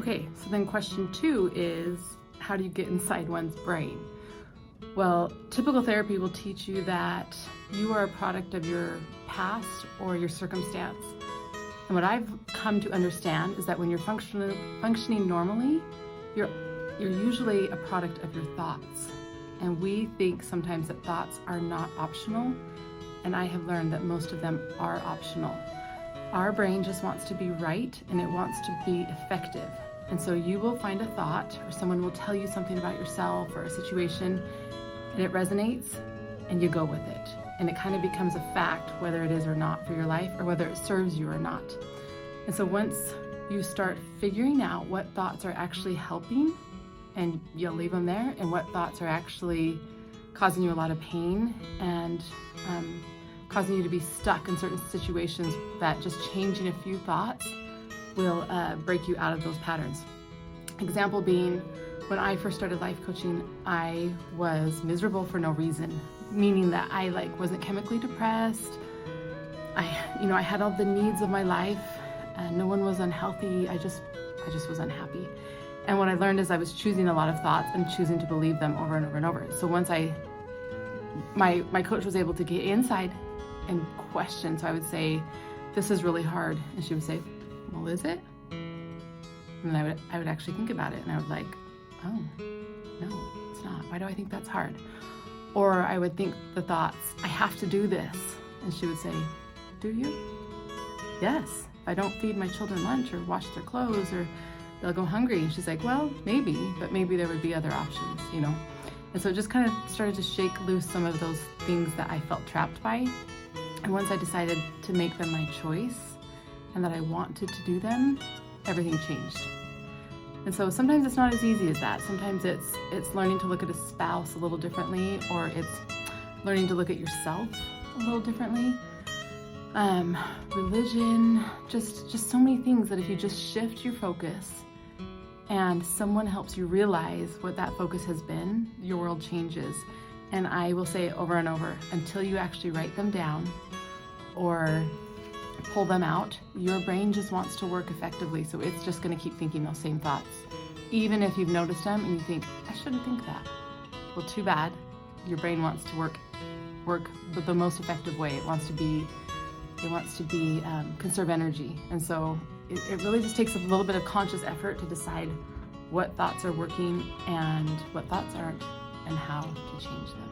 Okay, so then question 2 is, how do you get inside one's brain? Well, typical therapy will teach you that you are a product of your past or your circumstance. And what I've come to understand is that when you're functioning normally, you're usually a product of your thoughts. And we think sometimes that thoughts are not optional, and I have learned that most of them are optional. Our brain just wants to be right, and it wants to be effective. And so you will find a thought, or someone will tell you something about yourself or a situation, and it resonates, and you go with it. And it kind of becomes a fact, whether it is or not for your life, or whether it serves you or not. And so once you start figuring out what thoughts are actually helping, and you'll leave them there, and what thoughts are actually causing you a lot of pain and causing you to be stuck in certain situations, that just changing a few thoughts will break you out of those patterns. Example being, when I first started life coaching, I was miserable for no reason, meaning that I wasn't chemically depressed. I had all the needs of my life, and no one was unhealthy. I just was unhappy. And what I learned is I was choosing a lot of thoughts and choosing to believe them over and over and over. So once my coach was able to get inside and question, so I would say, "This is really hard," and she would say, "Well, is it?" And then I would actually think about it, and I would "Oh, no, it's not. Why do I think that's hard?" Or I would think the thoughts, "I have to do this," and she would say, "Do you?" "Yes. If I don't feed my children lunch or wash their clothes, or they'll go hungry." And she's like, "Well, maybe, but maybe there would be other options, you know?" And so it just kind of started to shake loose some of those things that I felt trapped by. And once I decided to make them my choice and that I wanted to do them, everything changed. And so sometimes it's not as easy as that. Sometimes it's learning to look at a spouse a little differently, or it's learning to look at yourself a little differently. Religion, just so many things that if you just shift your focus and someone helps you realize what that focus has been, your world changes. And I will say it over and over, until you actually write them down or pull them out, your brain just wants to work effectively. So it's just going to keep thinking those same thoughts. Even if you've noticed them and you think, "I shouldn't think that." Well, too bad. Your brain wants to work the most effective way. It wants to be conserve energy. And so it really just takes a little bit of conscious effort to decide what thoughts are working and what thoughts aren't, and how to change them.